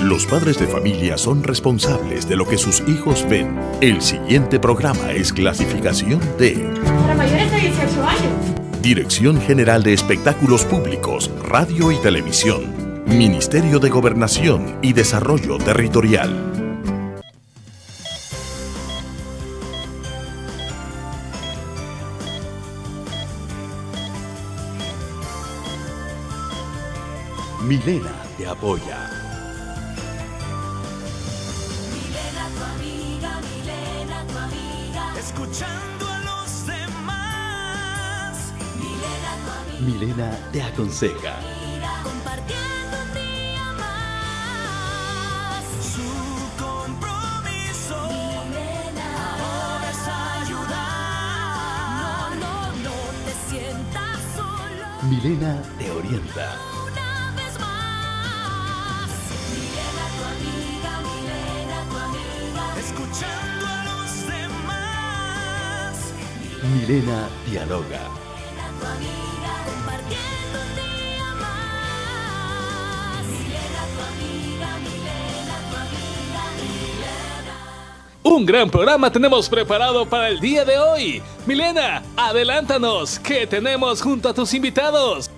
Los padres de familia son responsables de lo que sus hijos ven. El siguiente programa es clasificación D. Para mayores de 18 años. Dirección General de Espectáculos Públicos, Radio y Televisión. Ministerio de Gobernación y Desarrollo Territorial. Milena te apoya. Milena, tu amiga, Milena, tu amiga. Escuchando a los demás. Milena, tu amiga. Milena te aconseja. Compartiendo un día más. Su compromiso. Milena, ahora es ayudar. No te sientas solo. Milena te orienta. Escuchando a los demás. Milena dialoga. Tu amiga, compartiendo un día más. Milena, tu amiga, Milena, tu amiga, Milena. Un gran programa tenemos preparado para el día de hoy. Milena, adelántanos, ¿qué tenemos junto a tus invitados?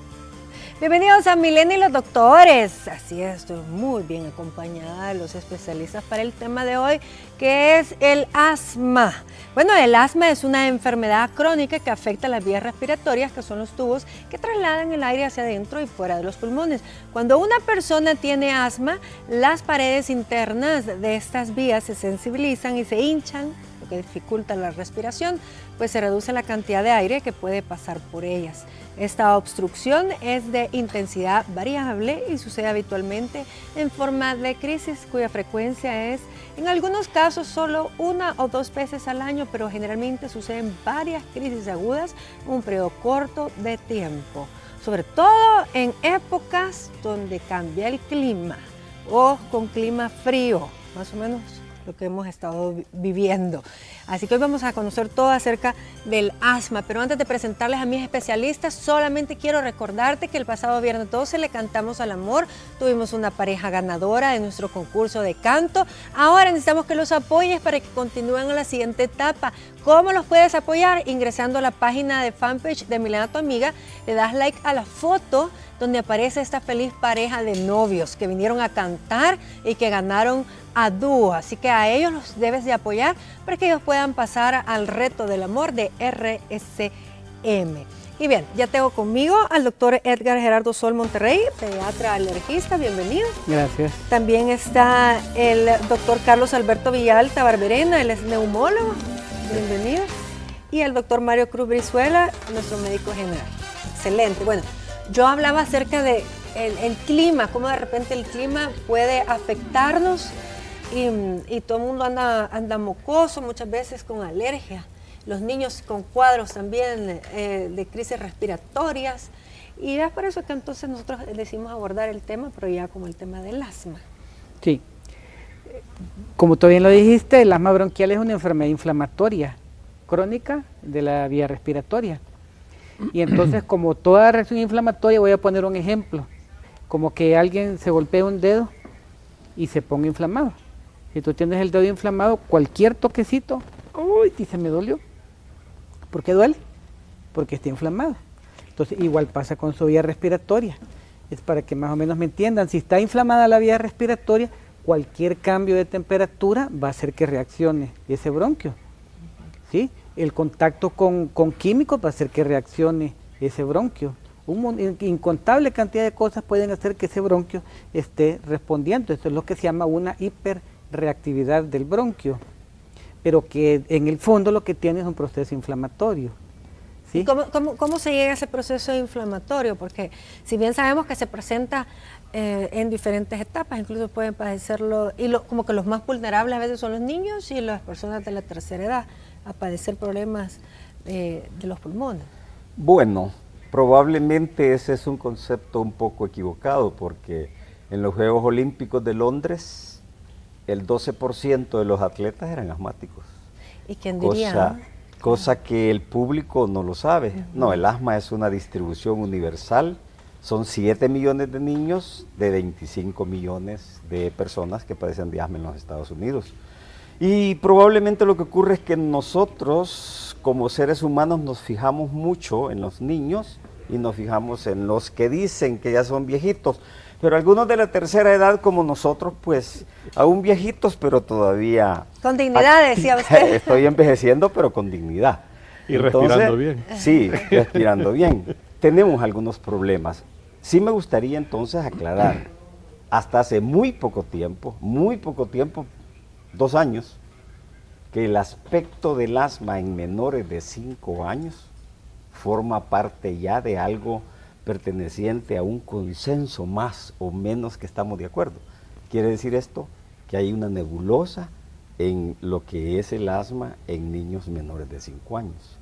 Bienvenidos a Milena y los doctores. Así es, estoy muy bien acompañada de los especialistas para el tema de hoy, que es el asma. Bueno, el asma es una enfermedad crónica que afecta las vías respiratorias, que son los tubos que trasladan el aire hacia adentro y fuera de los pulmones. Cuando una persona tiene asma, las paredes internas de estas vías se sensibilizan y se hinchan, lo que dificulta la respiración, pues se reduce la cantidad de aire que puede pasar por ellas. Esta obstrucción es de intensidad variable y sucede habitualmente en forma de crisis, cuya frecuencia es, en algunos casos, solo 1 o 2 veces al año, pero generalmente suceden varias crisis agudas en un periodo corto de tiempo, sobre todo en épocas donde cambia el clima o con clima frío, más o menos lo que hemos estado viviendo. Así que hoy vamos a conocer todo acerca del asma, pero antes de presentarles a mis especialistas, solamente quiero recordarte que el pasado viernes 12 le cantamos al amor, tuvimos una pareja ganadora de nuestro concurso de canto. Ahora necesitamos que los apoyes para que continúen a la siguiente etapa. ¿Cómo los puedes apoyar? Ingresando a la página de fanpage de Milena tu amiga, le das like a la foto donde aparece esta feliz pareja de novios que vinieron a cantar y que ganaron a dúo. Así que a ellos los debes de apoyar para que ellos puedan pasar al reto del amor de RSM. Y bien, ya tengo conmigo al doctor Edgar Gerardo Sol Monterrey, pediatra alergista, bienvenido. Gracias. También está el doctor Carlos Alberto Villalta Barberena, él es neumólogo, bienvenido. Y el doctor Mario Cruz Brizuela, nuestro médico general. Excelente. Bueno, yo hablaba acerca de el clima, cómo de repente el clima puede afectarnos y todo el mundo anda mocoso, muchas veces con alergia. Los niños con cuadros también de crisis respiratorias. Y es por eso que entonces nosotros decidimos abordar el tema, pero ya como el tema del asma. Sí. Como tú bien lo dijiste, el asma bronquial es una enfermedad inflamatoria crónica de la vía respiratoria. Y entonces, como toda reacción inflamatoria, voy a poner un ejemplo, como que alguien se golpea un dedo y se ponga inflamado. Si tú tienes el dedo inflamado, cualquier toquecito, ¡uy! Y se me dolió. ¿Por qué duele? Porque está inflamado. Entonces, igual pasa con su vía respiratoria. Es para que más o menos me entiendan, si está inflamada la vía respiratoria, cualquier cambio de temperatura va a hacer que reaccione ese bronquio, ¿sí? El contacto con químicos va a hacer que reaccione ese bronquio. Incontable cantidad de cosas pueden hacer que ese bronquio esté respondiendo. Esto es lo que se llama una hiperreactividad del bronquio, pero que en el fondo lo que tiene es un proceso inflamatorio. ¿Sí? ¿Cómo se llega a ese proceso inflamatorio? Porque si bien sabemos que se presenta en diferentes etapas, incluso pueden padecerlo, y como que los más vulnerables a veces son los niños y las personas de la tercera edad a padecer problemas de los pulmones. Bueno, probablemente ese es un concepto un poco equivocado, porque en los Juegos Olímpicos de Londres el 12% de los atletas eran asmáticos. ¿Y quién diría? Cosa que el público no lo sabe. No, el asma es una distribución universal Son 7 millones de niños de 25 millones de personas que padecen de asma en los Estados Unidos. Y probablemente lo que ocurre es que nosotros, como seres humanos, nos fijamos mucho en los niños y nos fijamos en los que dicen que ya son viejitos. Pero algunos de la tercera edad, como nosotros, pues aún viejitos, pero todavía... Con dignidad, decía usted. Estoy envejeciendo, pero con dignidad. Y respirando bien. Sí, respirando bien. Tenemos algunos problemas. Sí me gustaría entonces aclarar, hasta hace muy poco tiempo, 2 años, que el aspecto del asma en menores de 5 años forma parte ya de algo perteneciente a un consenso más o menos que estamos de acuerdo. Quiere decir esto que hay una nebulosa en lo que es el asma en niños menores de 5 años.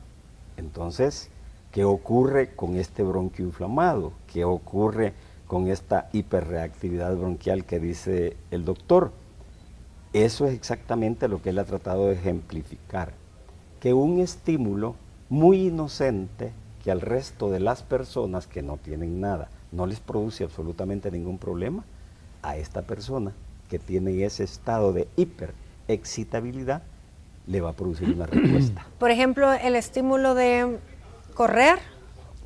Entonces, ¿qué ocurre con este bronquio inflamado? ¿Qué ocurre con esta hiperreactividad bronquial que dice el doctor? Eso es exactamente lo que él ha tratado de ejemplificar. Que un estímulo muy inocente que al resto de las personas que no tienen nada, no les produce absolutamente ningún problema, a esta persona que tiene ese estado de hiperexcitabilidad, le va a producir una respuesta. Por ejemplo, el estímulo de correr,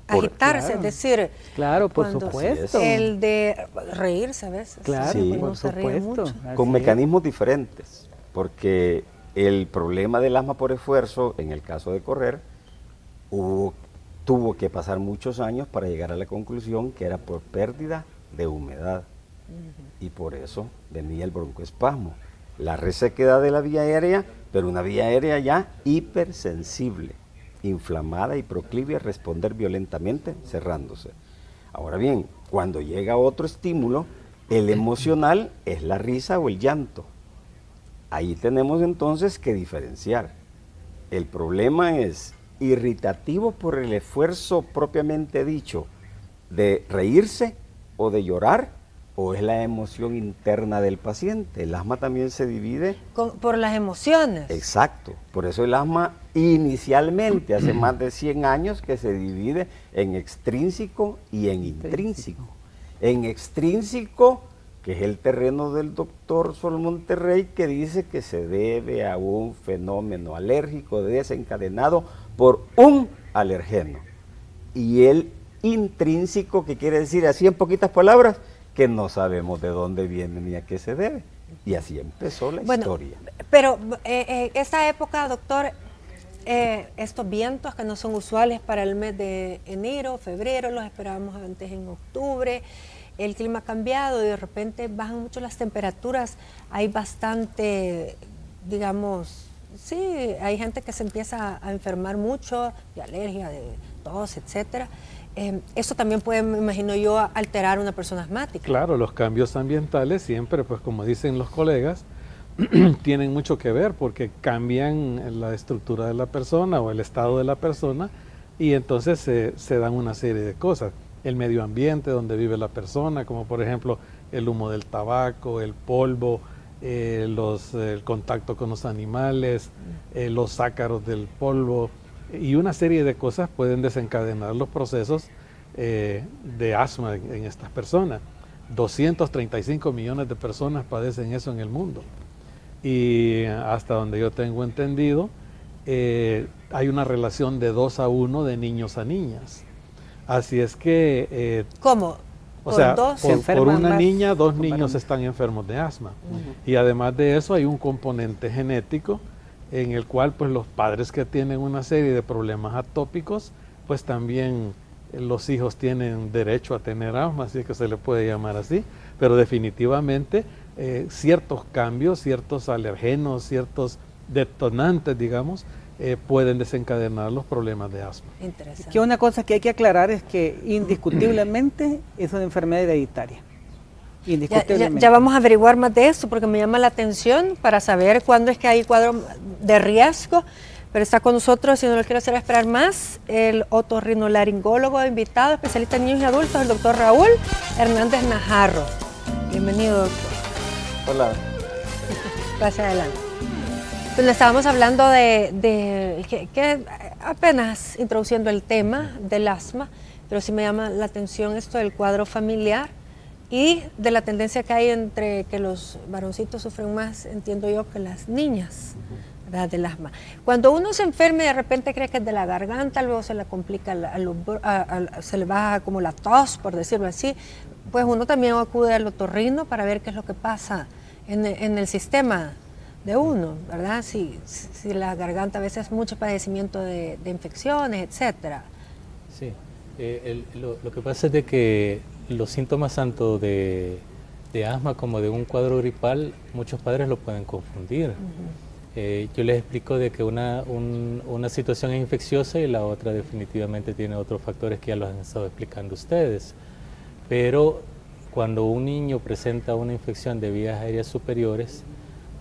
agitarse, claro. es decir, Claro, por cuando supuesto. el de reírse a veces. Claro, Sí. Uno por se ríe supuesto. mucho. Así Con es. mecanismos diferentes, porque el problema del asma por esfuerzo, en el caso de correr, tuvo que pasar muchos años para llegar a la conclusión que era por pérdida de humedad. Y por eso venía el broncoespasmo, la resequedad de la vía aérea, pero una vía aérea ya hipersensible, inflamada y proclive a responder violentamente, cerrándose. Ahora bien, cuando llega otro estímulo, el emocional es la risa o el llanto. Ahí tenemos entonces que diferenciar. El problema es irritativo por el esfuerzo propiamente dicho de reírse o de llorar, o es la emoción interna del paciente. El asma también se divide. Por las emociones. Exacto. Por eso el asma inicialmente, hace más de 100 años, que se divide en extrínseco y en intrínseco. En extrínseco, que es el terreno del doctor Sol Monterrey, que dice que se debe a un fenómeno alérgico desencadenado por un alergeno. Y el intrínseco, que quiere decir así en poquitas palabras, que no sabemos de dónde viene ni a qué se debe. Y así empezó la historia. Pero esta época, doctor, estos vientos que no son usuales para el mes de enero, febrero, los esperábamos antes en octubre, el clima ha cambiado y de repente bajan mucho las temperaturas, hay bastante, digamos, sí, hay gente que se empieza a enfermar mucho de alergia, de tos, etcétera. Eso también puede, me imagino yo, alterar a una persona asmática. Claro, los cambios ambientales siempre, pues como dicen los colegas, tienen mucho que ver porque cambian la estructura de la persona o el estado de la persona y entonces se dan una serie de cosas. El medio ambiente donde vive la persona, como por ejemplo el humo del tabaco, el polvo, el contacto con los animales, los ácaros del polvo y una serie de cosas pueden desencadenar los procesos de asma en estas personas. 235 millones de personas padecen eso en el mundo. Y hasta donde yo tengo entendido, hay una relación de 2 a 1 de niños a niñas. Así es que... ¿Cómo? O sea, dos por una niña, 2 niños están enfermos de asma. Y además de eso hay un componente genético en el cual pues los padres que tienen una serie de problemas atópicos, pues también los hijos tienen derecho a tener asma, así que se le puede llamar así, pero definitivamente ciertos cambios, ciertos alergenos, ciertos detonantes, digamos, pueden desencadenar los problemas de asma. Interesante. Que una cosa que hay que aclarar es que indiscutiblemente es una enfermedad hereditaria. Indiscutiblemente. Ya vamos a averiguar más de eso porque me llama la atención para saber cuándo es que hay cuadro de riesgo. Pero está con nosotros, y no lo quiero hacer esperar más, el otorrinolaringólogo invitado, especialista en niños y adultos, el doctor Raúl Hernández Najarro. Bienvenido, doctor. Hola. Pase adelante. Pues estábamos hablando de que apenas introduciendo el tema del asma, pero sí me llama la atención esto del cuadro familiar y de la tendencia que hay entre que los varoncitos sufren más, entiendo yo, que las niñas, ¿verdad? Del asma. Cuando uno se enferma y de repente cree que es de la garganta, luego se le complica, se le baja como la tos, por decirlo así, pues uno también acude al otorrino para ver qué es lo que pasa en el sistema de uno, ¿verdad? Si la garganta a veces es mucho padecimiento de infecciones, etcétera. Sí, lo que pasa es de que los síntomas tanto de asma como de un cuadro gripal, muchos padres lo pueden confundir. Yo les explico de que una situación es infecciosa y la otra definitivamente tiene otros factores que ya los han estado explicando ustedes. Pero cuando un niño presenta una infección de vías aéreas superiores,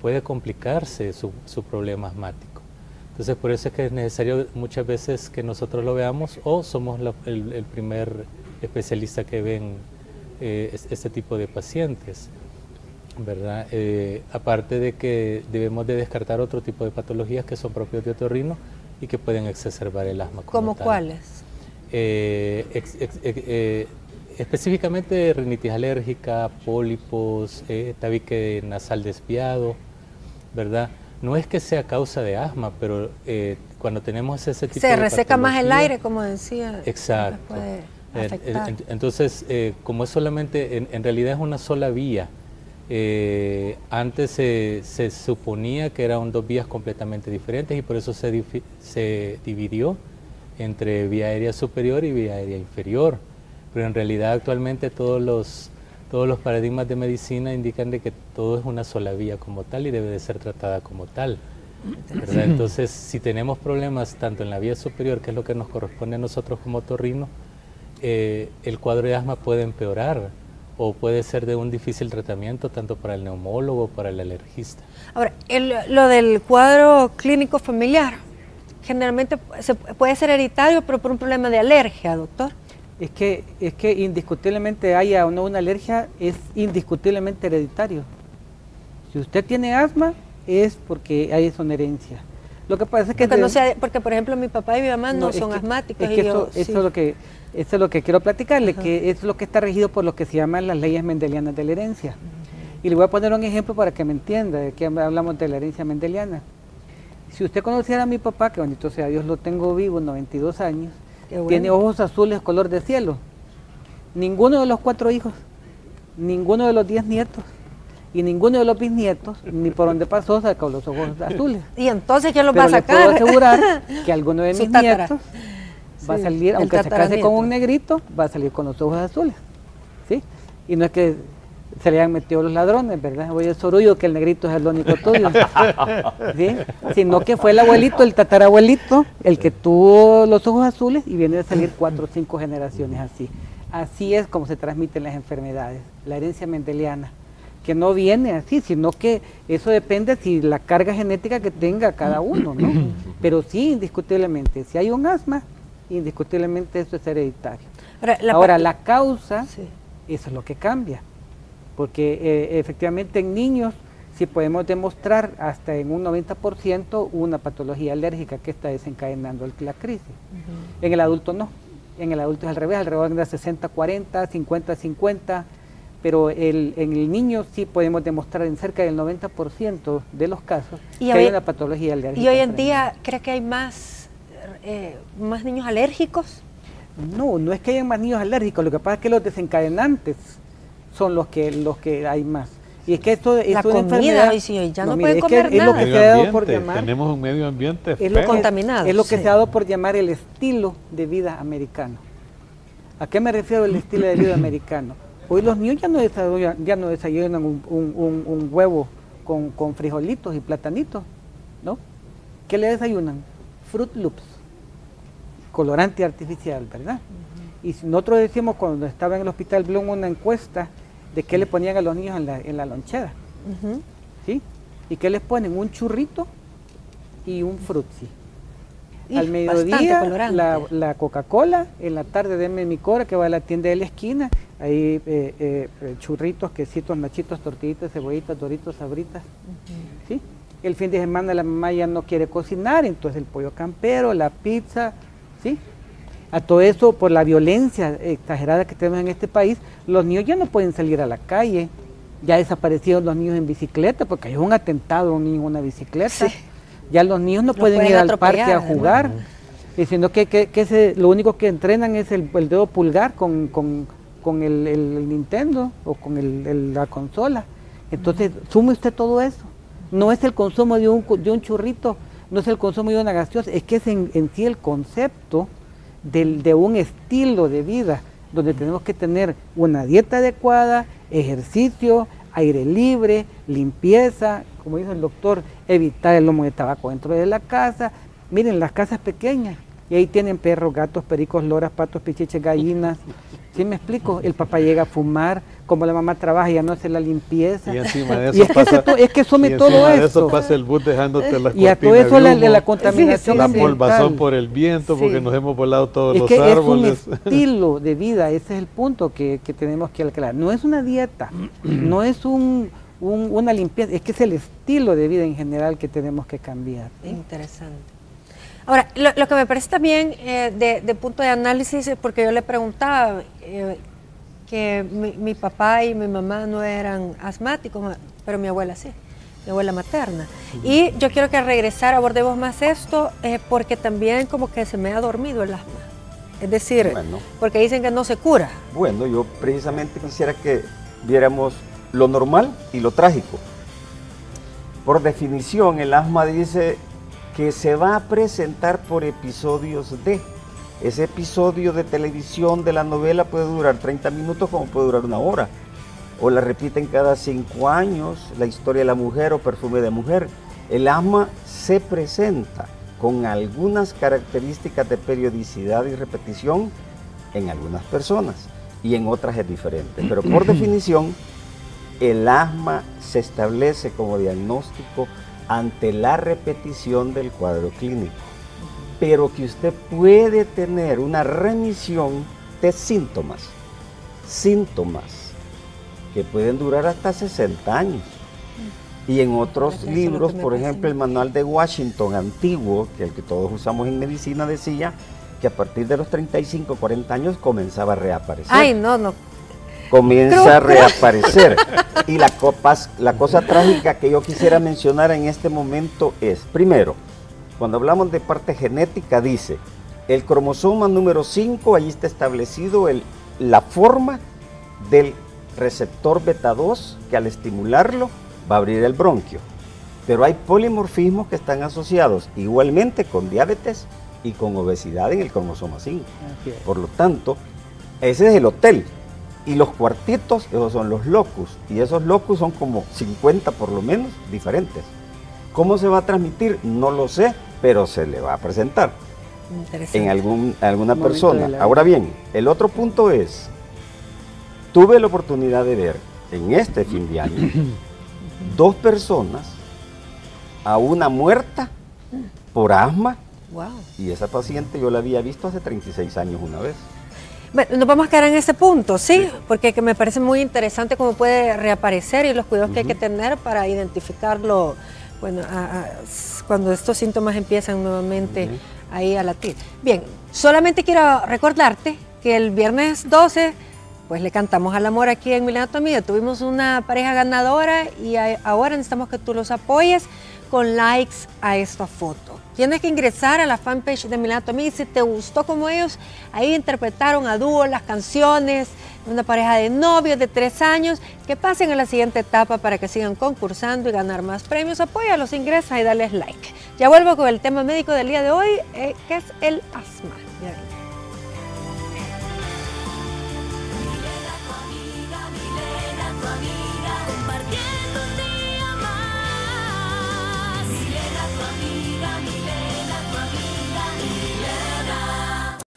puede complicarse su problema asmático. Entonces, por eso es que es necesario muchas veces que nosotros lo veamos o somos el primer especialista que ven este tipo de pacientes, ¿verdad? Aparte de que debemos de descartar otro tipo de patologías que son propios de otorrino y que pueden exacerbar el asma. ¿Cómo cuáles? Específicamente rinitis alérgica, pólipos, tabique nasal desviado, ¿verdad? No es que sea causa de asma, pero cuando tenemos ese tipo de Se reseca más el patología, aire, como decía. exacto. Puede afectar. Entonces, como es solamente, en realidad es una sola vía. Antes se suponía que eran dos vías completamente diferentes y por eso se dividió entre vía aérea superior y vía aérea inferior. Pero en realidad actualmente todos los paradigmas de medicina indican de que todo es una sola vía como tal y debe de ser tratada como tal, ¿verdad? Entonces, si tenemos problemas tanto en la vía superior, que es lo que nos corresponde a nosotros como otorrino, el cuadro de asma puede empeorar o puede ser de un difícil tratamiento tanto para el neumólogo como para el alergista. Ahora, lo del cuadro clínico familiar, generalmente puede ser hereditario, pero por un problema de alergia, doctor. Es que indiscutiblemente haya o no una alergia, es indiscutiblemente hereditario. Si usted tiene asma, es porque hay una herencia. Lo que pasa es que... Porque, por ejemplo, mi papá y mi mamá no son asmáticos. Es que eso es lo que quiero platicarle, que es lo que está regido por lo que se llaman las leyes mendelianas de la herencia. Y le voy a poner un ejemplo para que me entienda de qué hablamos de la herencia mendeliana. Si usted conociera a mi papá, que bendito sea Dios, lo tengo vivo, 92 años, bueno. Tiene ojos azules color de cielo. Ninguno de los 4 hijos, ninguno de los 10 nietos y ninguno de los bisnietos, ni por donde pasó, sacó los ojos azules. ¿Y entonces quién los va a sacar? Pero le puedo asegurar que alguno de mis nietos va a salir, aunque se case con un negrito, va a salir con los ojos azules. ¿Sí? Y no es que se le hayan metido los ladrones, ¿verdad? Oye, es orgullo que el negrito es el único tuyo. ¿Sí? Sino que fue el abuelito, el tatarabuelito, el que tuvo los ojos azules y viene a salir 4 o 5 generaciones así. Así es como se transmiten las enfermedades, la herencia mendeliana, que no viene así, sino que eso depende si la carga genética que tenga cada uno, ¿no? Pero sí, indiscutiblemente, si hay un asma, indiscutiblemente eso es hereditario. Ahora, la causa, sí, eso es lo que cambia. Porque efectivamente en niños sí podemos demostrar hasta en un 90% una patología alérgica que está desencadenando la crisis. En el adulto no, en el adulto es al revés, alrededor de 60-40, 50-50, pero en el niño sí podemos demostrar en cerca del 90% de los casos que hay una patología alérgica. ¿Y hoy en día cree que hay más niños alérgicos? No, no es que haya más niños alérgicos, lo que pasa es que los desencadenantes son los que hay más. Y es que esto es la una comida, hoy sí, ya no pueden comer nada. Es lo que se ha dado por llamar, tenemos un medio ambiente contaminado. Es lo que se ha dado por llamar el estilo de vida americano. ¿A qué me refiero el estilo de vida americano? Hoy los niños ya no desayunan un huevo con frijolitos y platanitos, ¿no? ¿Qué le desayunan? Fruit Loops, colorante artificial, ¿verdad? Y nosotros decimos cuando estaba en el Hospital Blum una encuesta de qué le ponían a los niños en la lonchera, ¿sí? ¿Y qué les ponen? Un churrito y un frutzi. Al mediodía la Coca-Cola, en la tarde denme mi cora que va a la tienda de la esquina, ahí churritos, quesitos, machitos, tortillitas, cebollitas, doritos, sabritas, ¿sí? El fin de semana la mamá ya no quiere cocinar, entonces el pollo campero, la pizza, ¿sí? A todo eso, por la violencia exagerada que tenemos en este país, los niños ya no pueden salir a la calle. Ya desaparecieron los niños en bicicleta, porque hay un atentado a un niño en una bicicleta. Sí. Ya los niños no Los pueden pueden ir al parque atropellar, a jugar, diciendo que lo único que entrenan es el dedo pulgar con el Nintendo o con la consola. Entonces, sume usted todo eso. No es el consumo de un churrito, no es el consumo de una gaseosa, es que es en sí el concepto de un estilo de vida, donde tenemos que tener una dieta adecuada, ejercicio, aire libre, limpieza, como dice el doctor, evitar el humo de tabaco dentro de la casa. Miren, las casas pequeñas, y ahí tienen perros, gatos, pericos, loras, patos, pichiches, gallinas. ¿Sí me explico? El papá llega a fumar, como la mamá trabaja y ya no hace la limpieza. Y encima de eso Y es que pasa, es que sume y todo encima de eso. eso pasa el bus dejándote las Y a todo cortinas eso de la humo, contaminación la ambiental. polvazón por el viento, porque Sí. nos hemos volado todos Es los que árboles. es un estilo de vida, ese es el punto que tenemos que aclarar. No es una dieta, no es una limpieza, es que es el estilo de vida en general que tenemos que cambiar. Interesante. Ahora, lo que me parece también de punto de análisis, porque yo le preguntaba que mi papá y mi mamá no eran asmáticos, pero mi abuela sí, mi abuela materna. Y yo quiero que al regresar abordemos más esto, porque también como que se me ha dormido el asma. Es decir, Bueno. porque dicen que no se cura. Bueno, yo precisamente quisiera que viéramos lo normal y lo trágico. Por definición, el asma dice que se va a presentar por episodios de. Ese episodio de televisión de la novela puede durar 30 minutos como puede durar una hora. O la repiten cada 5 años, la historia de la mujer o perfume de mujer. El asma se presenta con algunas características de periodicidad y repetición en algunas personas y en otras es diferente. Pero por definición, el asma se establece como diagnóstico ante la repetición del cuadro clínico, pero que usted puede tener una remisión de síntomas que pueden durar hasta 60 años. Y en otros Eso es lo libros, que me por parece ejemplo, el manual de Washington antiguo, que el que todos usamos en medicina, decía que a partir de los 35, 40 años comenzaba a reaparecer. Ay, no. Comienza a reaparecer. Y la cosa trágica que yo quisiera mencionar en este momento es, primero, cuando hablamos de parte genética, dice, el cromosoma número 5, ahí está establecido la forma del receptor beta 2, que al estimularlo va a abrir el bronquio. Pero hay polimorfismos que están asociados igualmente con diabetes y con obesidad en el cromosoma 5. Así es. Por lo tanto, ese es el hotel. Y los cuartitos, esos son los locus. Y esos locus son como 50 por lo menos diferentes. ¿Cómo se va a transmitir? No lo sé, pero se le va a presentar Interesante. en alguna Momento persona. de la vida. Ahora bien, el otro punto es, tuve la oportunidad de ver en este fin de año 2 personas, a una muerta por asma, Wow. y esa paciente yo la había visto hace 36 años una vez. Bueno, nos vamos a quedar en ese punto, ¿sí? Porque que me parece muy interesante cómo puede reaparecer y los cuidados que hay que tener para identificarlo, bueno, cuando estos síntomas empiezan nuevamente ahí a latir. Bien, solamente quiero recordarte que el viernes 12, pues le cantamos al amor aquí en Milena Tu Amiga. Tuvimos una pareja ganadora y ahora necesitamos que tú los apoyes con likes a esta foto. Tienes que ingresar a la fanpage de Milena Tu Amiga y si te gustó como ellos, ahí interpretaron a dúo las canciones, una pareja de novios de 3 años, que pasen a la siguiente etapa para que sigan concursando y ganar más premios. Apóyalos, ingresa y dales like. Ya vuelvo con el tema médico del día de hoy, que es el asma. Ya ven. Milena, tu amiga, compartiendo un día más. Milena, tu amiga, Milena, tu amiga, Milena.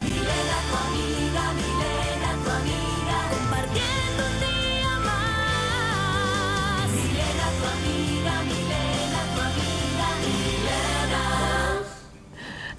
Milena, tu amiga, Milena, tu amiga, compartiendo un día más. Milena, tu amiga, Milena, tu amiga, Milena.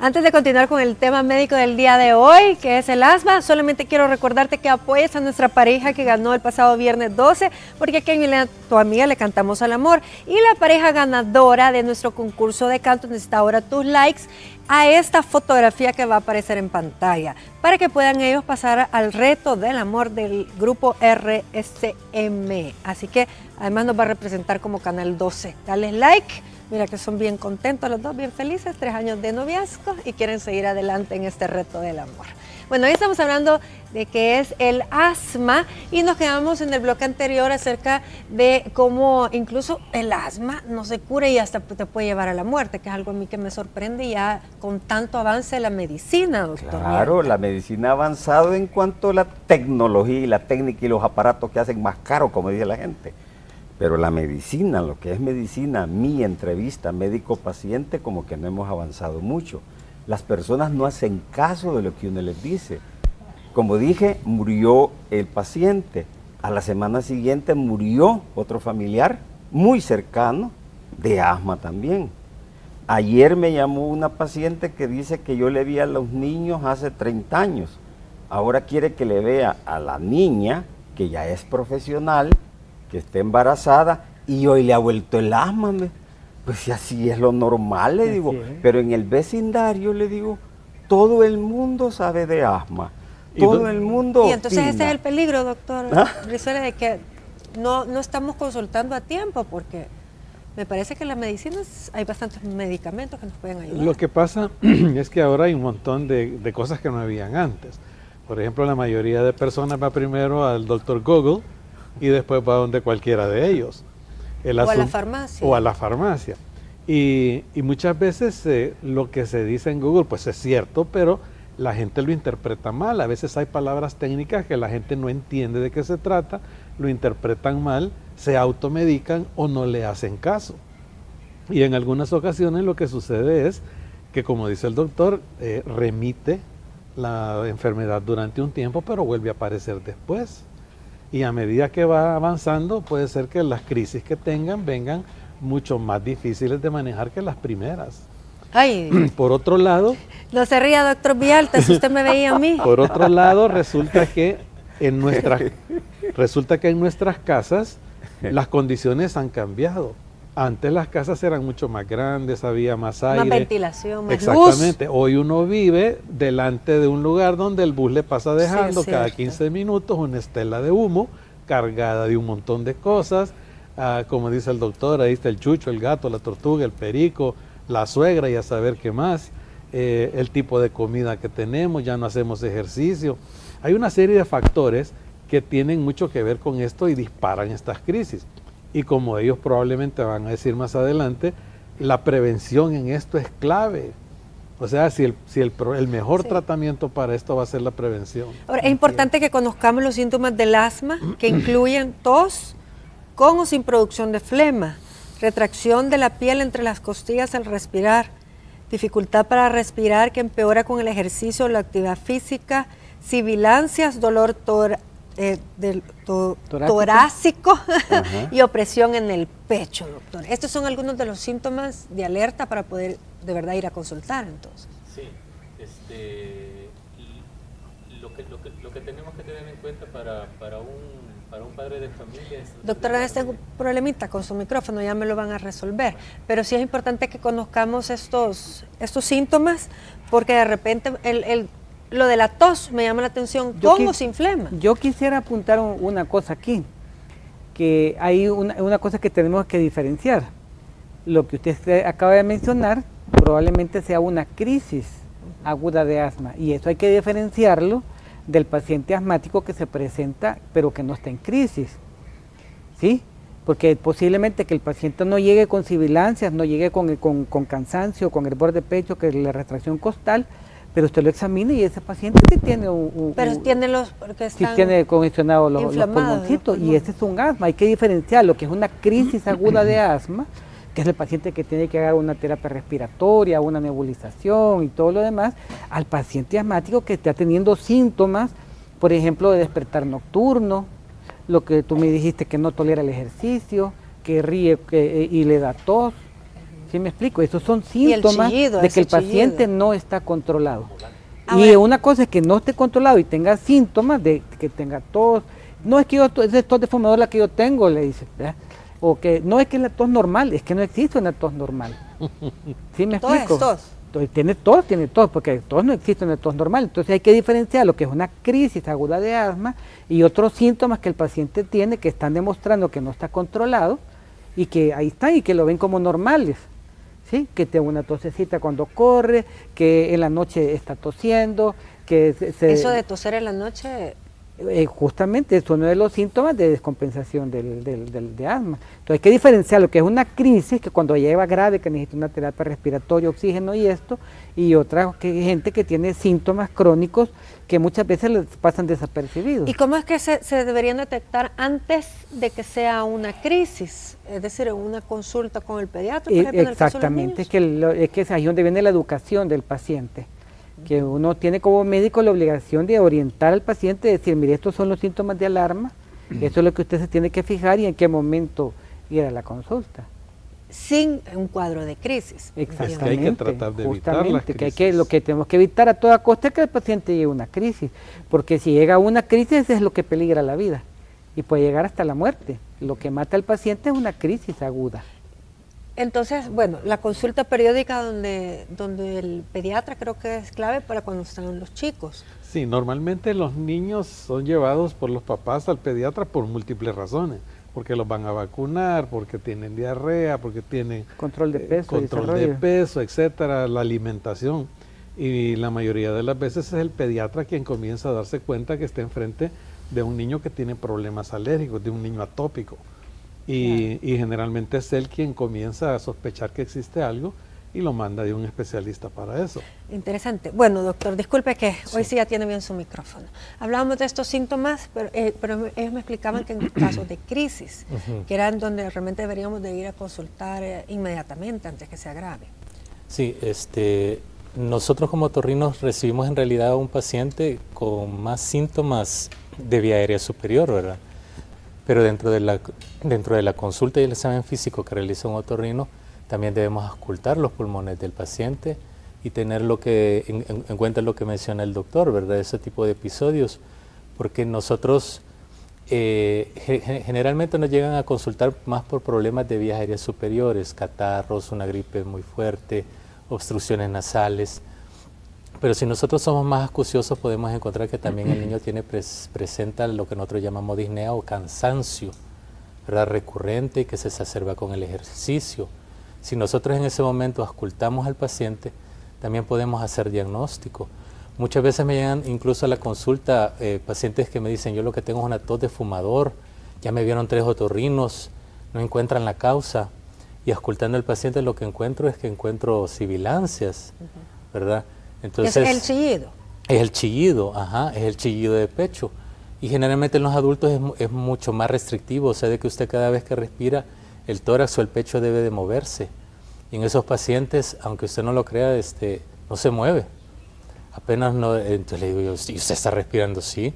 Antes de continuar con el tema médico del día de hoy, que es el asma, solamente quiero recordarte que apoyes a nuestra pareja que ganó el pasado viernes 12, porque aquí en Milena, tu amiga, le cantamos al amor. Y la pareja ganadora de nuestro concurso de canto necesita ahora tus likes a esta fotografía que va a aparecer en pantalla, para que puedan ellos pasar al reto del amor del grupo RSM. Así que además nos va a representar como Canal 12. Dale like. Mira que son bien contentos los dos, bien felices, 3 años de noviazgo y quieren seguir adelante en este reto del amor. Bueno, hoy estamos hablando de qué es el asma y nos quedamos en el bloque anterior acerca de cómo incluso el asma no se cura y hasta te puede llevar a la muerte, que es algo a mí que me sorprende ya con tanto avance de la medicina, doctor. Claro, la medicina ha avanzado en cuanto a la tecnología y la técnica y los aparatos que hacen más caro, como dice la gente. Pero la medicina, lo que es medicina, mi entrevista médico-paciente, como que no hemos avanzado mucho. Las personas no hacen caso de lo que uno les dice. Como dije, murió el paciente. A la semana siguiente murió otro familiar muy cercano de asma también. Ayer me llamó una paciente que dice que yo le vi a los niños hace 30 años. Ahora quiere que le vea a la niña, que ya es profesional, que está embarazada, y hoy le ha vuelto el asma. Pues si así es lo normal, le digo. Pero en el vecindario, le digo, todo el mundo sabe de asma. Todo el mundo Y entonces opina. ese es el peligro, doctor Brizuela, de que no estamos consultando a tiempo, porque me parece que en la medicina hay bastantes medicamentos que nos pueden ayudar. Lo que pasa es que ahora hay un montón de cosas que no habían antes. Por ejemplo, la mayoría de personas va primero al doctor Google y después va donde cualquiera de ellos. O a la farmacia. O a la farmacia. Y muchas veces lo que se dice en Google pues es cierto, pero la gente lo interpreta mal. A veces hay palabras técnicas que la gente no entiende de qué se trata, lo interpretan mal, se automedican o no le hacen caso. Y en algunas ocasiones lo que sucede es que, como dice el doctor, remite la enfermedad durante un tiempo, pero vuelve a aparecer después. Y a medida que va avanzando, puede ser que las crisis que tengan vengan mucho más difíciles de manejar que las primeras. Ay, Por otro lado, no se ría, doctor Vialta, si usted me veía a mí. por otro lado, resulta que en nuestras casas las condiciones han cambiado. Antes las casas eran mucho más grandes, había más aire. Más ventilación, más Exactamente. luz. Hoy uno vive delante de un lugar donde el bus le pasa dejando Sí, cada cierto. 15 minutos una estela de humo cargada de un montón de cosas. Como dice el doctor, ahí está el chucho, el gato, la tortuga, el perico, la suegra y a saber qué más. El tipo de comida que tenemos, ya no hacemos ejercicio. Hay una serie de factores que tienen mucho que ver con esto y disparan estas crisis. Y como ellos probablemente van a decir más adelante, la prevención en esto es clave. O sea, si el mejor tratamiento para esto va a ser la prevención. Ahora, es importante que conozcamos los síntomas del asma, que incluyen tos, con o sin producción de flema, retracción de la piel entre las costillas al respirar, dificultad para respirar que empeora con el ejercicio o la actividad física, sibilancias, dolor torácico y opresión en el pecho, doctor. Estos son algunos de los síntomas de alerta para poder de verdad ir a consultar, entonces. Sí, lo que tenemos que tener en cuenta para un padre de familia es... Doctor, tengo un problemita con su micrófono, ya me lo van a resolver, pero sí es importante que conozcamos estos síntomas, porque de repente lo de la tos me llama la atención, ¿cómo se inflama? Yo quisiera apuntar una cosa aquí, que hay una cosa que tenemos que diferenciar. Lo que usted acaba de mencionar probablemente sea una crisis aguda de asma, y eso hay que diferenciarlo del paciente asmático que se presenta pero que no está en crisis, ¿sí? Porque posiblemente que el paciente no llegue con sibilancias, no llegue con cansancio, con hervor de pecho, que es la retracción costal, pero usted lo examina y ese paciente sí tiene pero tiene porque están sí tiene congestionados los los pulmoncitos, y ese es un asma. Hay que diferenciar lo que es una crisis aguda de asma, que es el paciente que tiene que hacer una terapia respiratoria, una nebulización y todo lo demás, al paciente asmático que está teniendo síntomas, por ejemplo, de despertar nocturno, lo que tú me dijiste, que no tolera el ejercicio, que ríe y le da tos, ¿Sí me explico? Esos son Y el síntomas chillido, de que el ese chillido. paciente no está controlado. Ahora- Y una cosa es que no esté controlado y tenga síntomas de que tenga tos. No es que es tos de fumador la que yo tengo, le dice. ¿verdad? O que no es que es la tos normal, es que no existe una tos normal. ¿Sí me Tos es explico? tos. Entonces, tiene tos, porque tos no existe una tos normal. Entonces hay que diferenciar lo que es una crisis aguda de asma y otros síntomas que el paciente tiene que están demostrando que no está controlado y que ahí están y que lo ven como normales. ¿Sí? Que tenga una tosecita cuando corre, que en la noche está tosiendo, que Eso de toser en la noche, justamente es uno de los síntomas de descompensación de asma. Entonces hay que diferenciar lo que es una crisis, que cuando lleva grave, que necesita una terapia respiratoria, oxígeno y esto, y otra gente que tiene síntomas crónicos que muchas veces les pasan desapercibidos. ¿y cómo es que se deberían detectar antes de que sea una crisis? Es decir, en una consulta con el pediatra, por ejemplo, en el caso de los Exactamente, niños. es que es ahí donde viene la educación del paciente, que uno tiene como médico la obligación de orientar al paciente, decir, mire, estos son los síntomas de alarma, esto es lo que usted se tiene que fijar y en qué momento ir a la consulta. Sin un cuadro de crisis. Exactamente, que hay que tratar de evitar las justamente, que crisis. lo que tenemos que evitar a toda costa es que el paciente llegue a una crisis, porque si llega a una crisis es lo que peligra la vida y puede llegar hasta la muerte. Lo que mata al paciente es una crisis aguda. Entonces, bueno, la consulta periódica donde el pediatra creo que es clave para cuando están los chicos. Sí, normalmente los niños son llevados por los papás al pediatra por múltiples razones, porque los van a vacunar, porque tienen diarrea, porque tienen Control de peso, control de desarrollo. peso, etcétera, la alimentación. Y la mayoría de las veces es el pediatra quien comienza a darse cuenta que está enfrente de un niño que tiene problemas alérgicos, de un niño atópico. Y generalmente es él quien comienza a sospechar que existe algo y lo manda de un especialista para eso. Interesante. Bueno, doctor, disculpe que hoy sí ya tiene bien su micrófono. Hablábamos de estos síntomas, pero ellos me explicaban que en casos de crisis, que eran donde realmente deberíamos de ir a consultar inmediatamente antes que sea grave. Sí, nosotros como otorrinos recibimos en realidad a un paciente con más síntomas de vía aérea superior, ¿verdad? Pero dentro de la consulta y el examen físico que realiza un otorrino, también debemos auscultar los pulmones del paciente y tener en cuenta lo que menciona el doctor, ¿verdad? Ese tipo de episodios, porque nosotros generalmente nos llegan a consultar más por problemas de vías aéreas superiores, catarros, una gripe muy fuerte, obstrucciones nasales. Pero si nosotros somos más acuciosos, podemos encontrar que también el niño presenta lo que nosotros llamamos disnea o cansancio, ¿verdad? Recurrente y que se exacerba con el ejercicio. Si nosotros en ese momento auscultamos al paciente, también podemos hacer diagnóstico. Muchas veces me llegan incluso a la consulta pacientes que me dicen, yo lo que tengo es una tos de fumador, ya me vieron 3 otorrinos, no encuentran la causa. Y auscultando al paciente lo que encuentro es que encuentro sibilancias, ¿verdad? Entonces, es el chillido. Es el chillido, es el chillido de pecho. Y generalmente en los adultos es mucho más restrictivo, o sea, de que usted cada vez que respira, el tórax o el pecho debe de moverse. Y en esos pacientes, aunque usted no lo crea, no se mueve. Apenas no, entonces le digo yo, ¿y usted está respirando? Sí,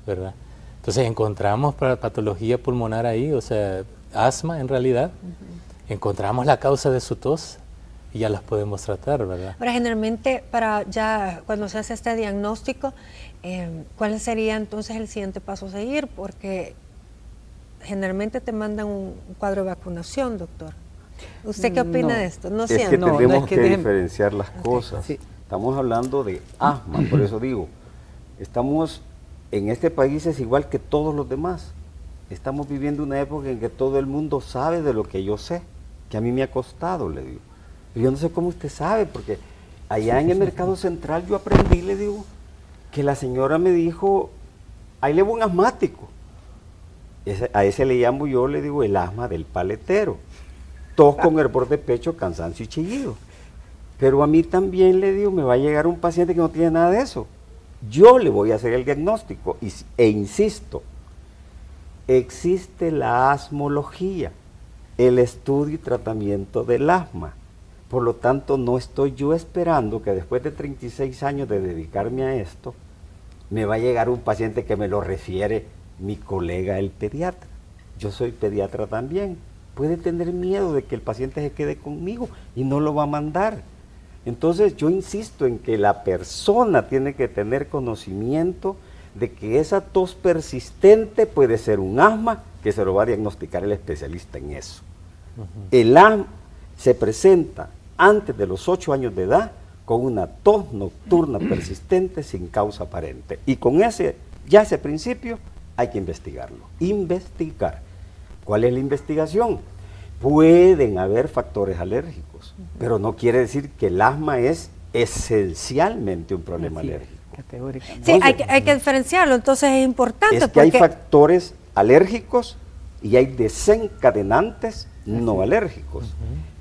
¿verdad? Entonces encontramos patología pulmonar ahí, o sea, asma en realidad. Encontramos la causa de su tos y ya las podemos tratar, ¿verdad? Ahora, generalmente, para ya cuando se hace este diagnóstico, ¿cuál sería entonces el siguiente paso a seguir? Porque generalmente te mandan un cuadro de vacunación, doctor. ¿Usted qué opina de esto? No es que siempre. tenemos es que que dejen- diferenciar las cosas. Sí. Estamos hablando de asma, por eso digo, estamos en este país es igual que todos los demás. Estamos viviendo una época en que todo el mundo sabe de lo que yo sé, que a mí me ha costado, le digo. Yo no sé cómo usted sabe, porque allá en el Mercado Central yo aprendí, le digo, que la señora me dijo, ahí le va un asmático. A ese le llamo yo, le digo, el asma del paletero. Tos con hervor de pecho, cansancio y chillido. Pero a mí también, le digo, me va a llegar un paciente que no tiene nada de eso. Yo le voy a hacer el diagnóstico e insisto, existe la asmología, el estudio y tratamiento del asma. Por lo tanto, no estoy yo esperando que después de 36 años de dedicarme a esto, me va a llegar un paciente que me lo refiere mi colega el pediatra. Yo soy pediatra también. puede tener miedo de que el paciente se quede conmigo y no lo va a mandar. Entonces yo insisto en que la persona tiene que tener conocimiento de que esa tos persistente puede ser un asma, que se lo va a diagnosticar el especialista en eso. El asma se presenta antes de los 8 años de edad con una tos nocturna persistente sin causa aparente. Y con ese principio hay que investigarlo. Investigar. ¿Cuál es la investigación? Pueden haber factores alérgicos, pero no quiere decir que el asma es esencialmente un problema alérgico. Sí, hay que diferenciarlo, entonces es importante. Es que hay factores alérgicos y hay desencadenantes no alérgicos,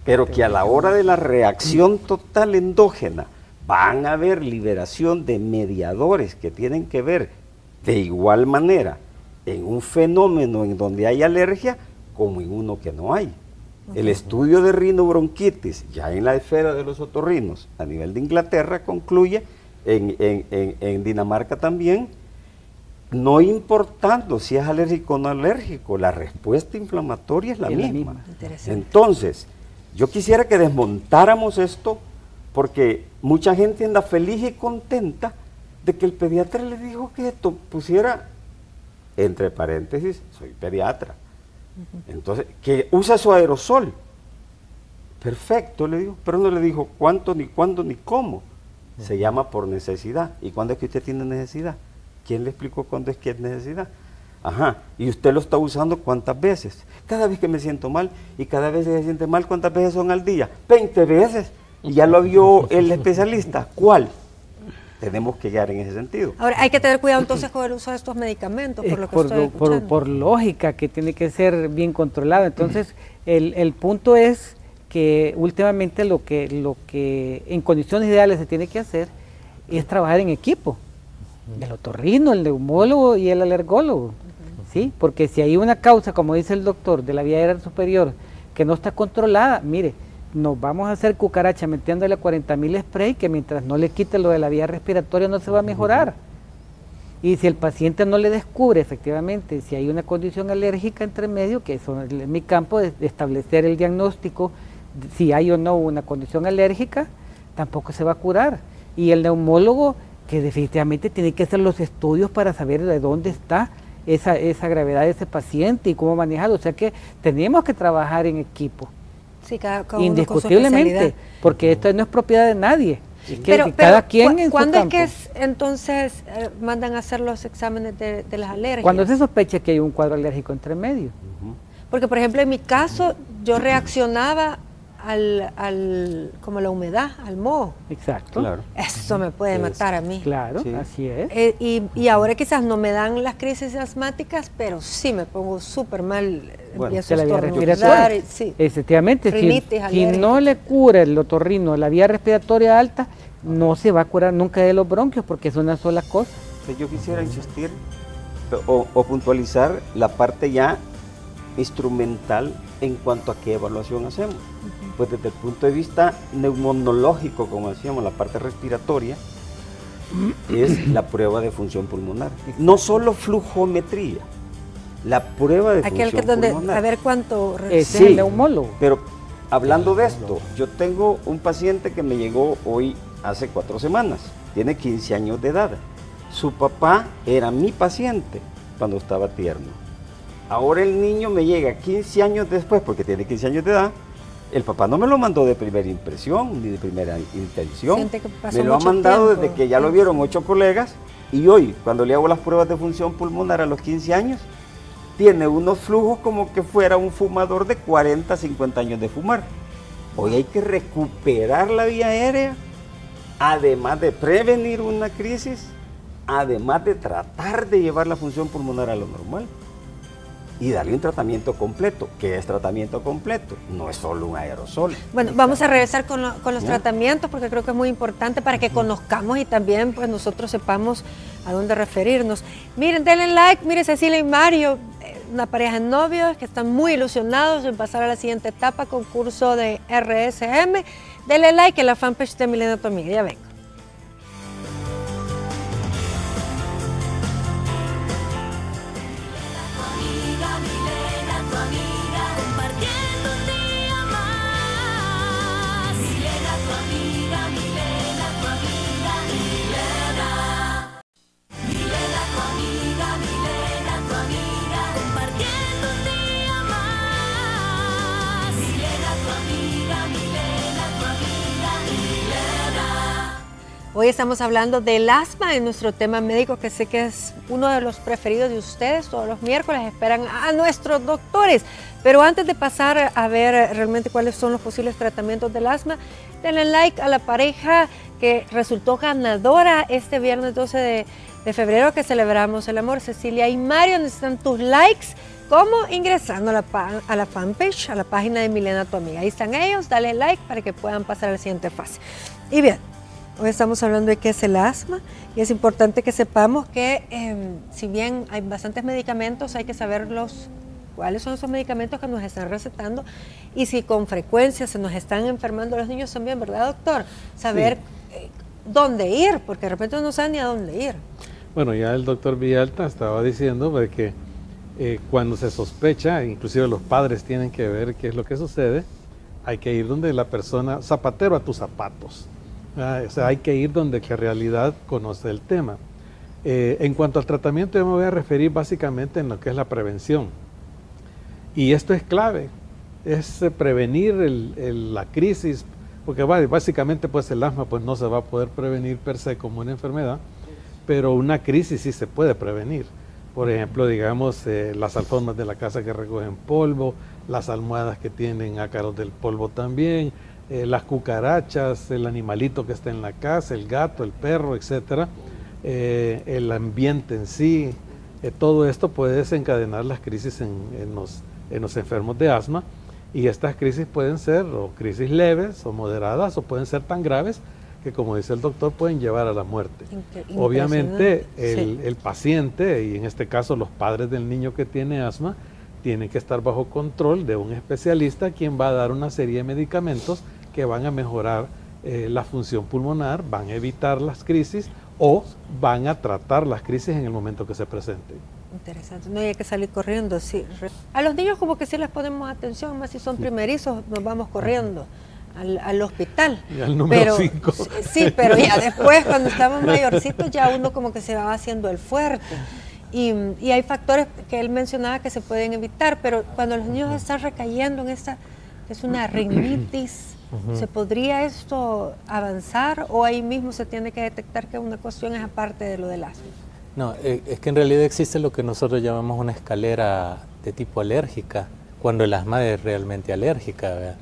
pero que a la hora de la reacción total endógena van a haber liberación de mediadores que tienen que ver de igual manera en un fenómeno en donde hay alergia como en uno que no hay. El estudio de rinobronquitis, ya en la esfera de los otorrinos, a nivel de Inglaterra, concluye, en Dinamarca también, no importando si es alérgico o no alérgico, la respuesta inflamatoria es la misma. Entonces, yo quisiera que desmontáramos esto, porque mucha gente anda feliz y contenta de que el pediatra le dijo que esto pusiera, entre paréntesis, soy pediatra. Entonces, que usa su aerosol. Perfecto, le digo, pero no le dijo cuánto, ni cuándo, ni cómo. Se llama por necesidad. ¿Y cuándo es que usted tiene necesidad? ¿Quién le explicó cuándo es que es necesidad? Ajá, y usted lo está usando ¿cuántas veces? Cada vez que me siento mal, y cada vez que se siente mal, ¿cuántas veces son al día? 20 veces. Y ya lo vio el especialista. ¿Cuál? Tenemos que guiar en ese sentido. Ahora, hay que tener cuidado entonces con el uso de estos medicamentos, por lo que estoy escuchando. Por lógica, que tiene que ser bien controlado. Entonces, el punto es que últimamente lo que en condiciones ideales se tiene que hacer es trabajar en equipo. El otorrino, el neumólogo y el alergólogo. ¿Sí? Porque si hay una causa, como dice el doctor, de la vía aérea superior, que no está controlada, mire, nos vamos a hacer cucaracha metiéndole 40.000 spray que mientras no le quite lo de la vía respiratoria no se va a mejorar. Y si el paciente no le descubre efectivamente si hay una condición alérgica entre medio, que eso es mi campo de establecer el diagnóstico, si hay o no una condición alérgica, tampoco se va a curar. Y el neumólogo, que definitivamente tiene que hacer los estudios para saber de dónde está esa gravedad de ese paciente y cómo manejarlo. O sea que tenemos que trabajar en equipo. Sí, cada uno indiscutiblemente, con su porque esto no es propiedad de nadie. Es que pero cada quien en su ¿cuándo campo. es que entonces mandan a hacer los exámenes de las alergias? Cuando se sospecha que hay un cuadro alérgico entre medio. Porque, por ejemplo, en mi caso, yo reaccionaba como la humedad, al moho. Exacto. Claro. Eso me puede matar a mí. Claro, Sí. así es. Y ahora quizás no me dan las crisis asmáticas, pero sí me pongo súper mal. Bueno, empiezo a de la vía estornudar, respiratoria. sí. Efectivamente, Rinitis si alérgica. no le cura el otorrino la vía respiratoria alta, no se va a curar nunca de los bronquios porque es una sola cosa. Yo quisiera insistir o puntualizar la parte ya instrumental en cuanto a qué evaluación hacemos. Pues desde el punto de vista neumonológico, como decíamos, la parte respiratoria, es la prueba de función pulmonar. No solo flujometría, la prueba de Aquel función que donde, pulmonar. a ver cuánto... Ese Sí. es el neumólogo. Pero hablando de esto, yo tengo un paciente que me llegó hoy hace 4 semanas, tiene 15 años de edad. Su papá era mi paciente cuando estaba tierno. Ahora el niño me llega 15 años después, porque tiene 15 años de edad. El papá no me lo mandó de primera impresión ni de primera intención. Siente que pasó Me lo ha mucho mandado tiempo. desde que ya lo vieron 8 colegas. Y hoy, cuando le hago las pruebas de función pulmonar a los 15 años, tiene unos flujos como que fuera un fumador de 40, 50 años de fumar. Hoy hay que recuperar la vía aérea, además de prevenir una crisis, además de tratar de llevar la función pulmonar a lo normal y darle un tratamiento completo. ¿Qué es tratamiento completo? No es solo un aerosol. Bueno, vamos a regresar con los tratamientos porque creo que es muy importante para que conozcamos y también pues nosotros sepamos a dónde referirnos. Miren, denle like, miren Cecilia y Mario, una pareja de novios que están muy ilusionados en pasar a la siguiente etapa, concurso de RSM. Denle like en la fanpage de Milena Tu Amiga, ya vengo. Milena, tu amiga, compartiendo. Hoy estamos hablando del asma en nuestro tema médico, que sé que es uno de los preferidos de ustedes. Todos los miércoles esperan a nuestros doctores. Pero antes de pasar a ver realmente cuáles son los posibles tratamientos del asma, denle like a la pareja que resultó ganadora este viernes 12 de febrero, que celebramos el amor. Cecilia y Mario, necesitan tus likes. ¿Cómo? Ingresando a la fanpage, a la página de Milena, tu amiga. Ahí están ellos, dale like para que puedan pasar a la siguiente fase. Y bien, hoy estamos hablando de qué es el asma y es importante que sepamos que si bien hay bastantes medicamentos, hay que saberlos cuáles son esos medicamentos que nos están recetando y si con frecuencia se nos están enfermando los niños también, ¿verdad, doctor? Saber dónde ir, porque de repente no saben ni a dónde ir. Bueno, ya el doctor Villalta estaba diciendo de que cuando se sospecha, inclusive los padres tienen que ver qué es lo que sucede, hay que ir donde la persona, zapatero a tus zapatos. O sea, hay que ir donde que en realidad conoce el tema. En cuanto al tratamiento, yo me voy a referir básicamente en lo que es la prevención. Y esto es clave, es prevenir la crisis, porque básicamente pues el asma pues no se va a poder prevenir per se como una enfermedad, pero una crisis sí se puede prevenir. Por ejemplo, digamos, las alfombras de la casa que recogen polvo, las almohadas que tienen ácaros del polvo también, las cucarachas, el animalito que está en la casa, el gato, el perro, etcétera, el ambiente en sí, todo esto puede desencadenar las crisis en los enfermos de asma, y estas crisis pueden ser o crisis leves o moderadas o pueden ser tan graves que, como dice el doctor, pueden llevar a la muerte. Obviamente el paciente, y en este caso los padres del niño que tiene asma, tienen que estar bajo control de un especialista quien va a dar una serie de medicamentos que van a mejorar la función pulmonar, van a evitar las crisis o van a tratar las crisis en el momento que se presenten. Interesante, no hay que salir corriendo. Sí. A los niños como que sí les ponemos atención, más si son primerizos nos vamos corriendo al hospital. Y al número 5. Sí, pero ya después cuando estamos mayorcitos ya uno como que se va haciendo el fuerte. Y hay factores que él mencionaba que se pueden evitar, pero cuando los niños están recayendo en esta, es una rinitis, ¿se podría esto avanzar o ahí mismo se tiene que detectar que una cuestión es aparte de lo del asma? No, es que en realidad existe lo que nosotros llamamos una escalera de tipo alérgica, cuando el asma es realmente alérgica, ¿verdad?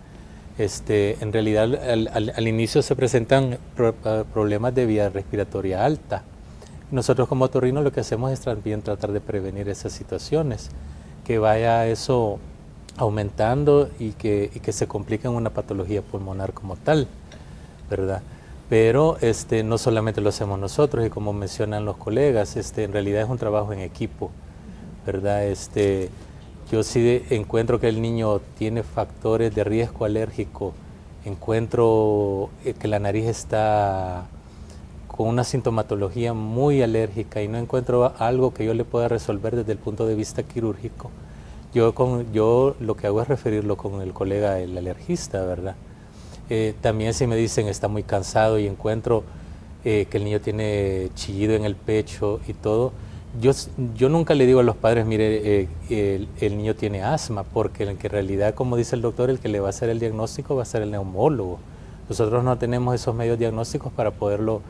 En realidad al inicio se presentan problemas de vía respiratoria alta. Nosotros como otorrinos lo que hacemos es también tratar de prevenir esas situaciones, que vaya eso aumentando y que se complique en una patología pulmonar como tal, ¿verdad? Pero no solamente lo hacemos nosotros, y como mencionan los colegas, en realidad es un trabajo en equipo, ¿verdad? Yo sí encuentro que el niño tiene factores de riesgo alérgico, encuentro que la nariz está con una sintomatología muy alérgica y no encuentro algo que yo le pueda resolver desde el punto de vista quirúrgico. Yo lo que hago es referirlo con el colega, el alergista, ¿verdad? También si me dicen está muy cansado y encuentro que el niño tiene chillido en el pecho y todo, yo nunca le digo a los padres, mire, el niño tiene asma, porque en realidad, como dice el doctor, el que le va a hacer el diagnóstico va a ser el neumólogo. Nosotros no tenemos esos medios diagnósticos para poderlo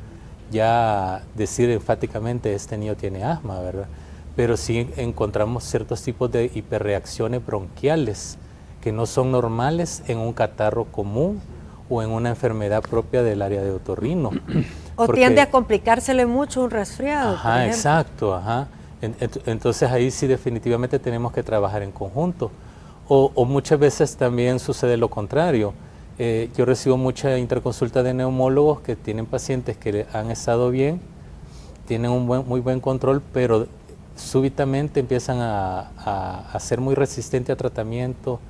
ya decir enfáticamente, este niño tiene asma, ¿verdad? Pero sí encontramos ciertos tipos de hiperreacciones bronquiales que no son normales en un catarro común o en una enfermedad propia del área de otorrino. O tiende a complicársele mucho un resfriado. Ajá, exacto, ajá. Entonces ahí sí definitivamente tenemos que trabajar en conjunto. O muchas veces también sucede lo contrario. Yo recibo mucha interconsulta de neumólogos que tienen pacientes que han estado bien, tienen un muy buen control, pero súbitamente empiezan a ser muy resistentes a tratamiento,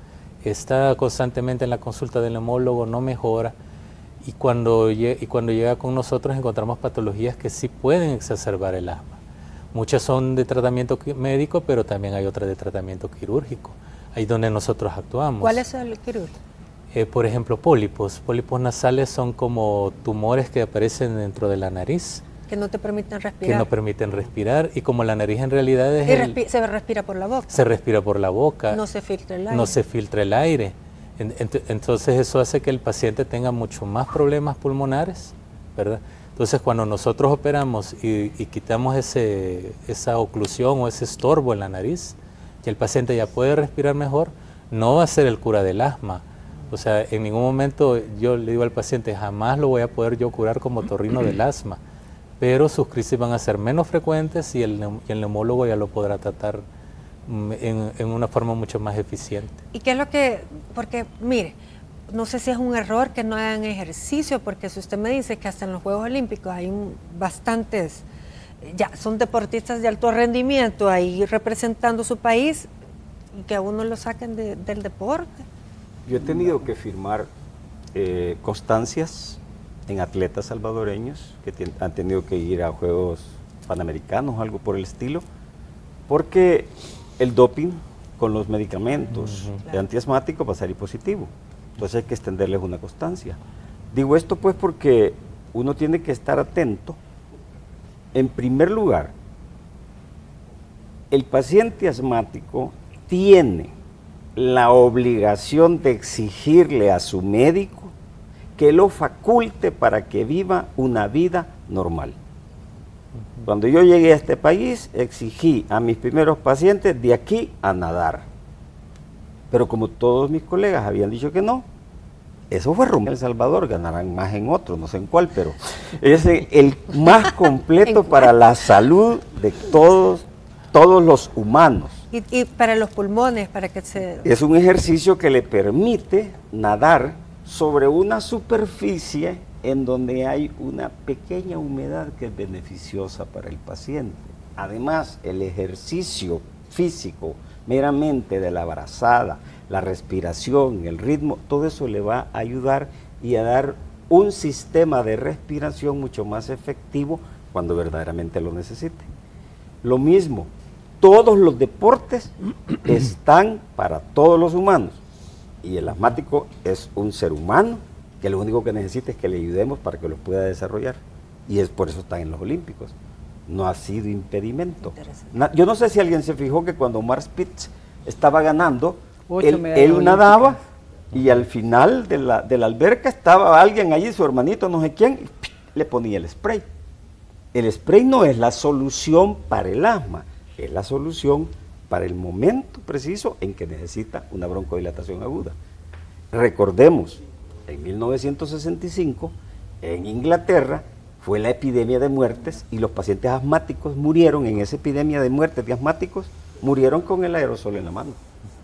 está constantemente en la consulta del neumólogo, no mejora, y cuando llega con nosotros encontramos patologías que sí pueden exacerbar el asma. Muchas son de tratamiento médico, pero también hay otras de tratamiento quirúrgico, ahí donde nosotros actuamos. ¿Cuál es el quirúrgico? Por ejemplo, pólipos nasales son como tumores que aparecen dentro de la nariz. Que no te permiten respirar. Que no permiten respirar, y como la nariz en realidad es... se respira por la boca. Se respira por la boca. No se filtra el aire. No se filtra el aire. Entonces eso hace que el paciente tenga mucho más problemas pulmonares, ¿verdad? Entonces, cuando nosotros operamos y quitamos esa oclusión o ese estorbo en la nariz, y el paciente ya puede respirar mejor, no va a ser el cura del asma. O sea, en ningún momento yo le digo al paciente, jamás lo voy a poder yo curar como otorrino del asma, pero sus crisis van a ser menos frecuentes y el neumólogo ya lo podrá tratar en una forma mucho más eficiente. ¿Y qué es lo que, porque mire, no sé si es un error que no hagan ejercicio, porque si usted me dice que hasta en los Juegos Olímpicos hay bastantes, ya son deportistas de alto rendimiento ahí representando su país, y que a uno lo saquen del deporte. Yo he tenido que firmar constancias en atletas salvadoreños que han tenido que ir a Juegos Panamericanos o algo por el estilo, porque el doping con los medicamentos antiasmáticos va a salir positivo. Entonces hay que extenderles una constancia. Digo esto pues porque uno tiene que estar atento. En primer lugar, el paciente asmático tiene la obligación de exigirle a su médico que lo faculte para que viva una vida normal. Cuando yo llegué a este país, exigí a mis primeros pacientes de aquí a nadar. Pero como todos mis colegas habían dicho que no, eso fue rumbo a El Salvador, ganarán más en otro, no sé en cuál, pero es el más completo para la salud de todos los humanos. Y para los pulmones, para que se... Es un ejercicio que le permite nadar sobre una superficie en donde hay una pequeña humedad que es beneficiosa para el paciente. Además, el ejercicio físico meramente de la brazada, la respiración, el ritmo, todo eso le va a ayudar y a dar un sistema de respiración mucho más efectivo cuando verdaderamente lo necesite. Lo mismo, todos los deportes están para todos los humanos y el asmático es un ser humano que lo único que necesita es que le ayudemos para que lo pueda desarrollar y es por eso están en los Olímpicos. No ha sido impedimento. Yo no sé si alguien se fijó que cuando Omar Spitz estaba ganando, él nadaba y al final de la alberca estaba alguien allí, su hermanito, no sé quién, y le ponía el spray. El spray no es la solución para el asma, es la solución para el momento preciso en que necesita una broncodilatación aguda. Recordemos, en 1965, en Inglaterra, fue la epidemia de muertes y los pacientes asmáticos murieron en esa epidemia de muertes de asmáticos, murieron con el aerosol en la mano.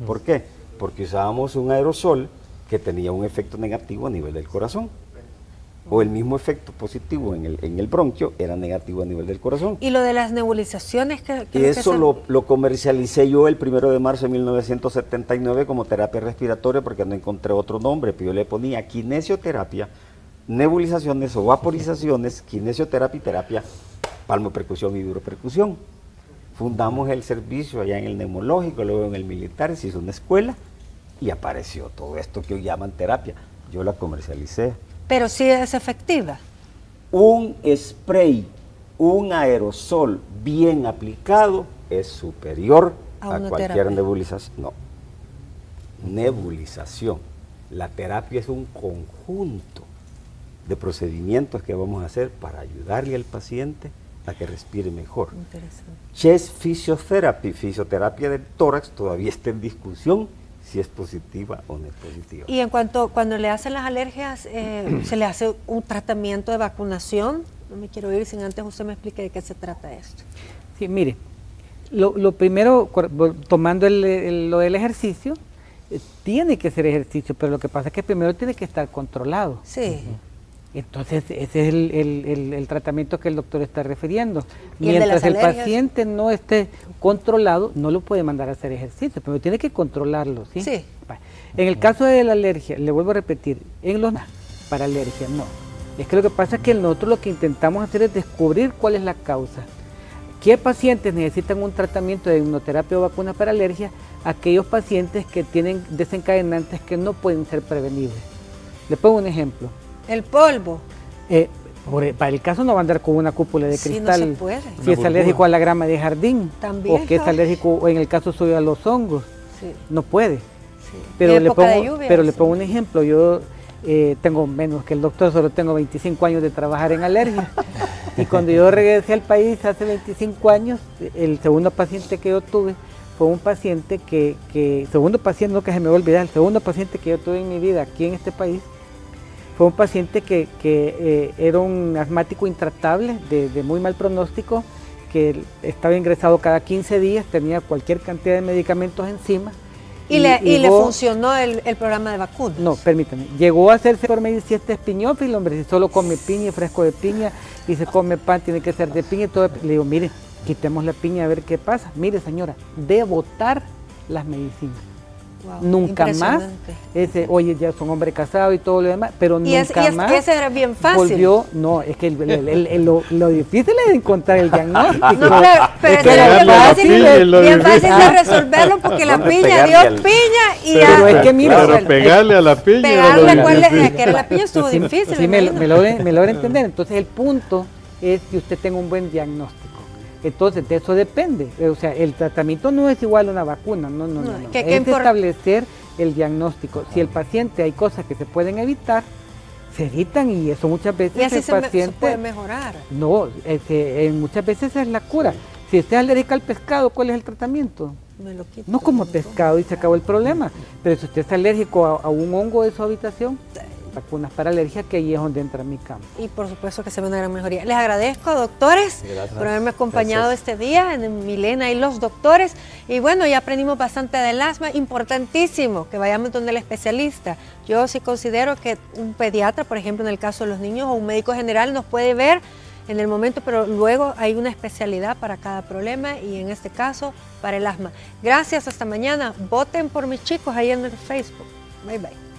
¿Por qué? Porque usábamos un aerosol que tenía un efecto negativo a nivel del corazón. O el mismo efecto positivo en el bronquio era negativo a nivel del corazón. ¿Y lo de las nebulizaciones? Eso lo comercialicé yo el 1 de marzo de 1979 como terapia respiratoria porque no encontré otro nombre, pero yo le ponía kinesioterapia, nebulizaciones o vaporizaciones, kinesioterapia y terapia palmopercusión y duropercusión. Fundamos el servicio allá en el neumológico, luego en el militar, se hizo una escuela y apareció todo esto que hoy llaman terapia. Yo la comercialicé. Pero sí es efectiva. Un spray, un aerosol bien aplicado es superior a cualquier nebulización. No, nebulización. La terapia es un conjunto de procedimientos que vamos a hacer para ayudarle al paciente a que respire mejor. Chest Physiotherapy, fisioterapia del tórax, todavía está en discusión si es positiva o no es positiva. Y en cuanto, cuando le hacen las alergias, ¿se le hace un tratamiento de vacunación? No me quiero ir sin antes usted me explique de qué se trata esto. Sí, mire, lo primero, tomando lo del ejercicio, tiene que ser ejercicio, pero lo que pasa es que primero tiene que estar controlado. Sí. Entonces, ese es el tratamiento que el doctor está refiriendo. Mientras el paciente no esté controlado, no lo puede mandar a hacer ejercicio, pero tiene que controlarlo, ¿sí? Sí. En el caso de la alergia, le vuelvo a repetir, para alergia no. Es que lo que pasa es que nosotros lo que intentamos hacer es descubrir cuál es la causa. ¿Qué pacientes necesitan un tratamiento de inmunoterapia o vacuna para alergia? Aquellos pacientes que tienen desencadenantes que no pueden ser prevenibles. Le pongo un ejemplo. El polvo. Para el caso no va a andar con una cúpula de cristal. No se puede. Si es alérgico a la grama de jardín. También. O que es alérgico, o en el caso suyo, a los hongos. Sí. No puede. Sí. Pero, le pongo un ejemplo. Yo tengo menos que el doctor, solo tengo 25 años de trabajar en alergia. Y cuando yo regresé al país hace 25 años, el segundo paciente que yo tuve fue un paciente segundo paciente, no que se me va a olvidar, el segundo paciente que yo tuve en mi vida aquí en este país, fue un paciente que era un asmático intratable, de muy mal pronóstico, que estaba ingresado cada 15 días, tenía cualquier cantidad de medicamentos encima. ¿Y le funcionó el programa de vacunas? No, permítame. Llegó a hacerse por este espiñófilo, hombre, si solo come piña, fresco de piña, y se come pan, tiene que ser de piña y todo. Le digo, mire, quitemos la piña a ver qué pasa. Mire, señora, de botar las medicinas. Wow, nunca más, oye, ya son hombre casado y todo lo demás, pero nunca más. Ese era bien fácil. Volvió, no, es que lo difícil es encontrar el diagnóstico. No, claro, pero es bien fácil de resolverlo porque la piña dio piña y ya. Pero es que mira, pero pegarle a la piña. Pegarle que era la piña estuvo difícil. Sí, me logra entender. Entonces el punto es que usted tenga un buen diagnóstico. Entonces, de eso depende. O sea, el tratamiento no es igual a una vacuna, no. Es establecer el diagnóstico. Si el paciente hay cosas que se pueden evitar, se evitan y eso muchas veces y así el paciente... se puede mejorar. No, muchas veces es la cura. Si usted es alérgica al pescado, ¿cuál es el tratamiento? No como pescado y se acabó el problema. Pero si usted es alérgico a un hongo de su habitación, vacunas para alergia, que ahí es donde entra mi campo. Y por supuesto que se ve una gran mejoría. Les agradezco, doctores, por haberme acompañado este día en Milena y los doctores. Y bueno, ya aprendimos bastante del asma, importantísimo que vayamos donde el especialista. Yo sí considero que un pediatra, por ejemplo, en el caso de los niños, o un médico general nos puede ver en el momento, pero luego hay una especialidad para cada problema y en este caso para el asma. Gracias, hasta mañana. Voten por mis chicos ahí en el Facebook. Bye, bye.